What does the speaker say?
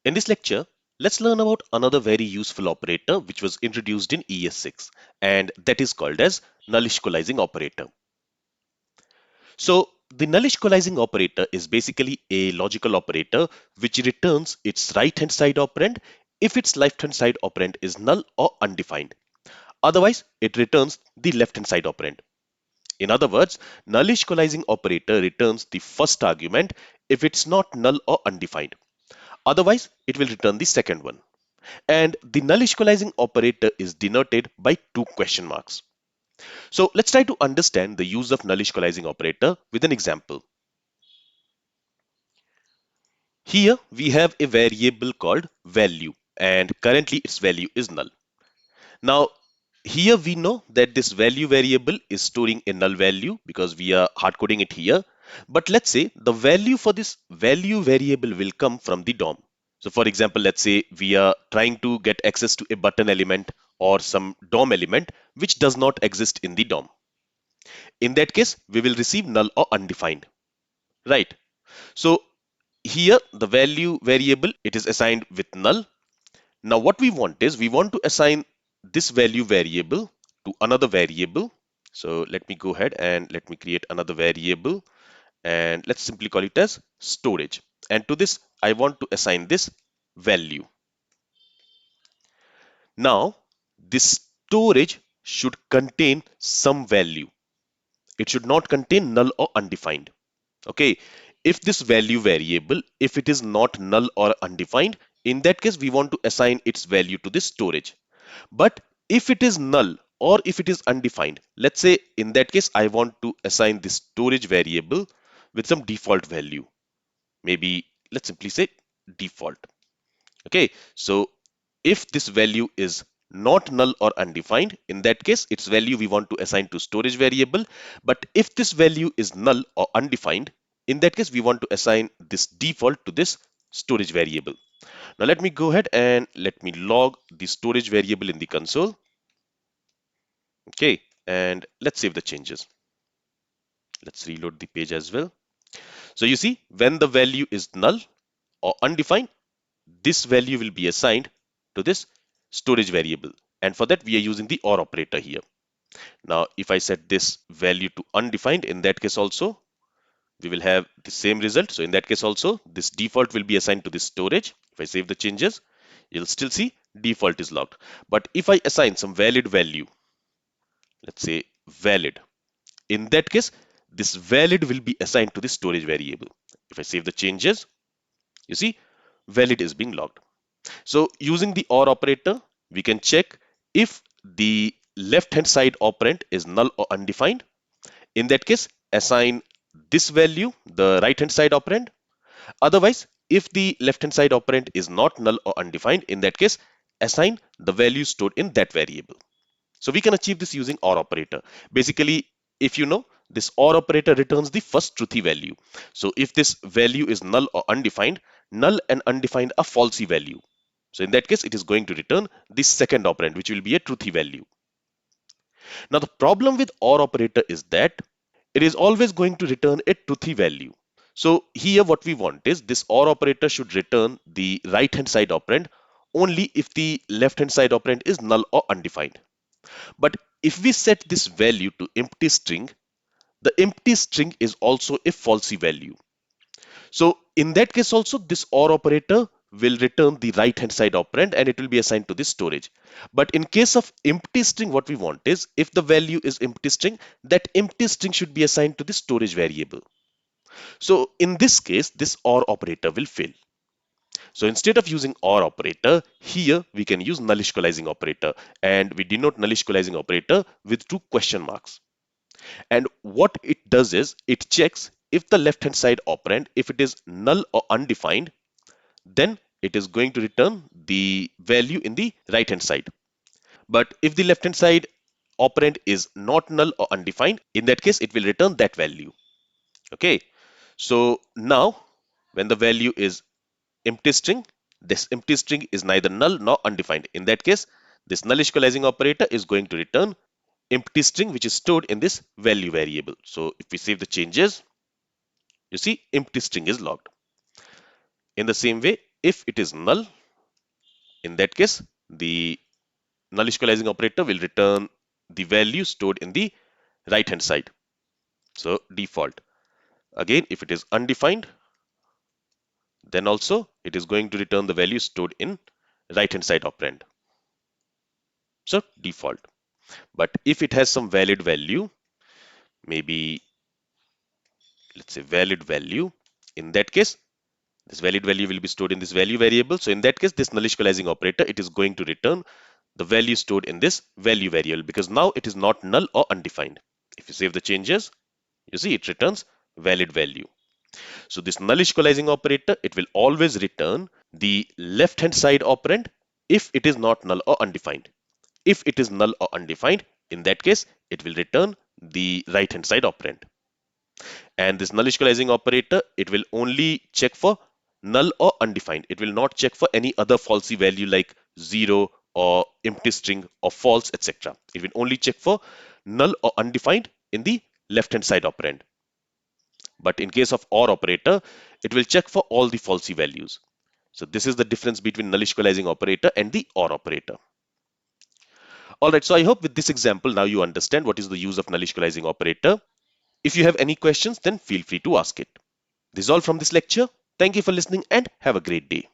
In this lecture, let's learn about another very useful operator which was introduced in ES6, and that is called as Nullish Coalescing operator. So the Nullish Coalescing operator is basically a logical operator which returns its right hand side operand if its left hand side operand is null or undefined. Otherwise, it returns the left hand side operand. In other words, Nullish Coalescing operator returns the first argument if it's not null or undefined. Otherwise, it will return the second one. And the Nullish Coalescing operator is denoted by two question marks. So let's try to understand the use of Nullish Coalescing operator with an example. Here we have a variable called value, and currently its value is null. Now here we know that this value variable is storing a null value because we are hard coding it here. But let's say the value for this value variable will come from the DOM. So for example, let's say we are trying to get access to a button element or some DOM element which does not exist in the DOM. In that case, we will receive null or undefined, right? So here the value variable, it is assigned with null. Now what we want is we want to assign this value variable to another variable. So let me go ahead and let me create another variable, and let's simply call it as storage. And to this, I want to assign this value. Now, this storage should contain some value. It should not contain null or undefined. Okay. If this value variable, if it is not null or undefined, in that case, we want to assign its value to this storage. But if it is null or if it is undefined, let's say in that case, I want to assign this storage variable with some default value. Maybe let's simply say default. Okay, so if this value is not null or undefined, in that case, its value we want to assign to storage variable. But if this value is null or undefined, in that case, we want to assign this default to this storage variable. Now let me go ahead and let me log the storage variable in the console. Okay, and let's save the changes. Let's reload the page as well. So you see, when the value is null or undefined, this value will be assigned to this storage variable. And for that, we are using the OR operator here. Now, if I set this value to undefined, in that case also, we will have the same result. So in that case also, this default will be assigned to this storage. If I save the changes, you'll still see default is logged. But if I assign some valid value, let's say valid, in that case, this valid will be assigned to the storage variable. If I save the changes, you see valid is being logged. So using the OR operator, we can check if the left hand side operand is null or undefined. In that case, assign this value, the right hand side operand. Otherwise, if the left hand side operand is not null or undefined, in that case, assign the value stored in that variable. So we can achieve this using OR operator. Basically, if you know, this OR operator returns the first truthy value. So if this value is null or undefined, null and undefined are falsy value. So in that case, it is going to return the second operand, which will be a truthy value. Now the problem with OR operator is that it is always going to return a truthy value. So here what we want is this OR operator should return the right hand side operand only if the left hand side operand is null or undefined. But if we set this value to empty string, the empty string is also a falsy value. So in that case also, this OR operator will return the right hand side operand and it will be assigned to this storage. But in case of empty string, what we want is if the value is empty string, that empty string should be assigned to the storage variable. So in this case, this OR operator will fail. So instead of using OR operator, here we can use Nullish Coalescing operator, and we denote Nullish Coalescing operator with two question marks. And what it does is it checks if the left hand side operand, if it is null or undefined, then it is going to return the value in the right hand side. But if the left hand side operand is not null or undefined, in that case, it will return that value. Okay. So now when the value is empty string, this empty string is neither null nor undefined. In that case, this Nullish Coalescing operator is going to return empty string which is stored in this value variable. So if we save the changes, you see empty string is logged. In the same way, if it is null, in that case, the nullish coalescing operator will return the value stored in the right hand side. So default. Again, if it is undefined, then also it is going to return the value stored in right hand side operand. So default. But if it has some valid value, maybe let's say valid value, in that case, this valid value will be stored in this value variable. So in that case, this nullish coalescing operator, it is going to return the value stored in this value variable because now it is not null or undefined. If you save the changes, you see it returns valid value. So this nullish coalescing operator, it will always return the left hand side operand if it is not null or undefined. If it is null or undefined, in that case, it will return the right hand side operand. And this nullish coalescing operator, it will only check for null or undefined. It will not check for any other falsy value like 0 or empty string or false, etc. It will only check for null or undefined in the left hand side operand. But in case of OR operator, it will check for all the falsy values. So this is the difference between nullish coalescing operator and the OR operator. Alright, so I hope with this example now you understand what is the use of nullish coalescing operator. If you have any questions, then feel free to ask it. This is all from this lecture. Thank you for listening and have a great day.